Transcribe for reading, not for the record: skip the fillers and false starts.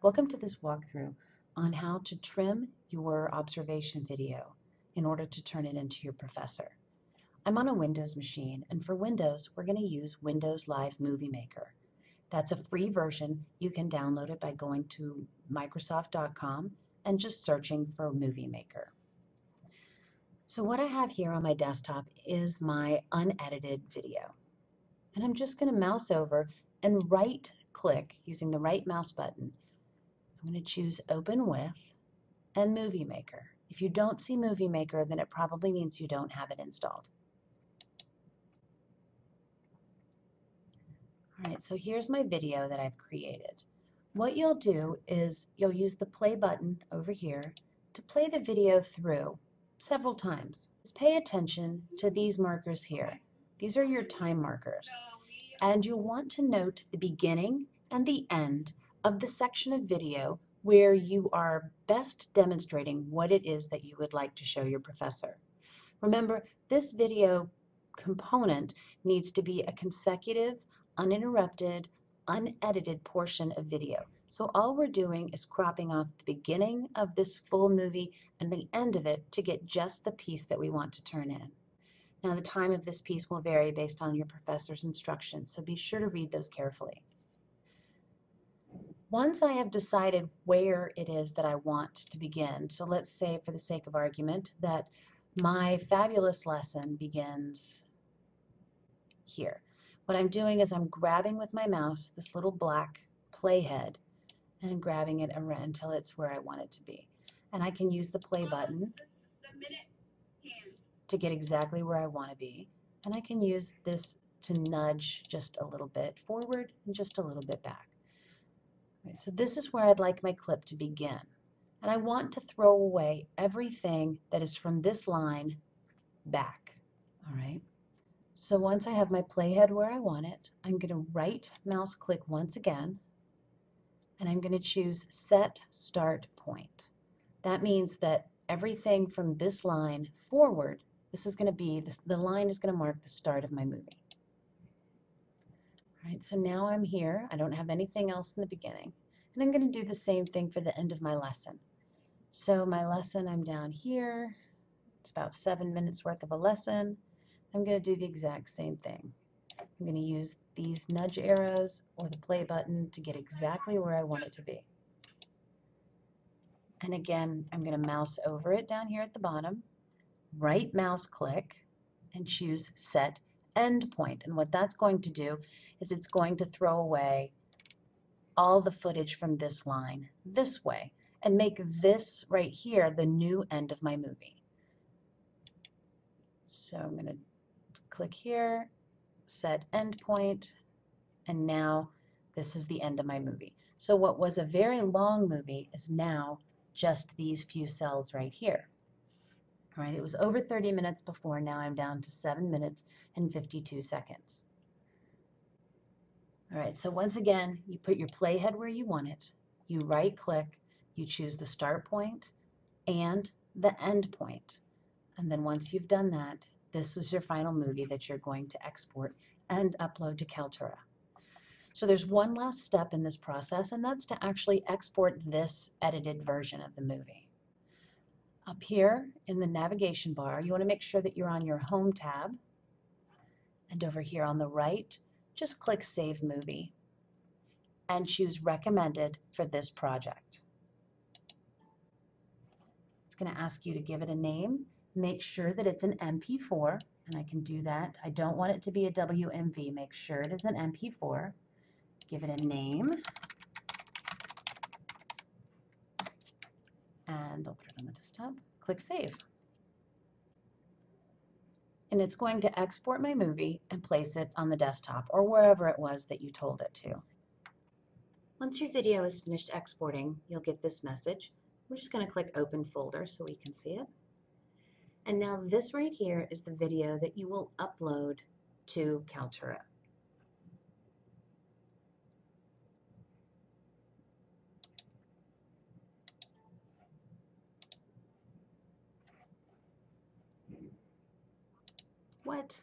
Welcome to this walkthrough on how to trim your observation video in order to turn it into your professor. I'm on a Windows machine, and for Windows, we're going to use Windows Live MovieMaker. That's a free version. You can download it by going to Microsoft.com and just searching for MovieMaker. So what I have here on my desktop is my unedited video. And I'm just going to mouse over and right-click using the right mouse button. I'm going to choose Open With and MovieMaker. If you don't see MovieMaker, then it probably means you don't have it installed. All right, so here's my video that I've created. What you'll do is you'll use the play button over here to play the video through several times. Just pay attention to these markers here. These are your time markers. And you'll want to note the beginning and the end of the section of video where you are best demonstrating what it is that you would like to show your professor. Remember, this video component needs to be a consecutive, uninterrupted, unedited portion of video. So all we're doing is cropping off the beginning of this full movie and the end of it to get just the piece that we want to turn in. Now, the time of this piece will vary based on your professor's instructions, so be sure to read those carefully. Once I have decided where it is that I want to begin, so let's say for the sake of argument that my fabulous lesson begins here. What I'm doing is I'm grabbing with my mouse this little black playhead and grabbing it around until it's where I want it to be. And I can use the play button to get exactly where I want to be. And I can use this to nudge just a little bit forward and just a little bit back. Right, so this is where I'd like my clip to begin. And I want to throw away everything that is from this line back. All right. So once I have my playhead where I want it, I'm going to right mouse click once again, and I'm going to choose Set Start Point. That means that everything from this line forward, this is going to be, the line is going to mark the start of my movie. All right, so now I'm here. I don't have anything else in the beginning. And I'm going to do the same thing for the end of my lesson. So my lesson, I'm down here. It's about 7 minutes worth of a lesson. I'm going to do the exact same thing. I'm going to use these nudge arrows or the play button to get exactly where I want it to be. And again, I'm going to mouse over it down here at the bottom, right mouse click, and choose Set End Point. And what that's going to do is it's going to throw away all the footage from this line this way and make this right here the new end of my movie. So I'm going to click here, set end point, and now this is the end of my movie. So what was a very long movie is now just these few cells right here. All right, it was over 30 minutes before. Now I'm down to 7 minutes and 52 seconds. All right, so once again, you put your playhead where you want it. You right click, you choose the start point and the end point. And then once you've done that, this is your final movie that you're going to export and upload to Kaltura. So there's one last step in this process, and that's to actually export this edited version of the movie. Up here in the navigation bar, you want to make sure that you're on your Home tab. And over here on the right, just click Save Movie and choose Recommended for this project. It's going to ask you to give it a name. Make sure that it's an MP4, and I can do that. I don't want it to be a WMV. Make sure it is an MP4. Give it a name. And I'll put it on the desktop. Click Save. And it's going to export my movie and place it on the desktop or wherever it was that you told it to. Once your video is finished exporting, you'll get this message. We're just going to click Open Folder so we can see it. And now this right here is the video that you will upload to Kaltura. What?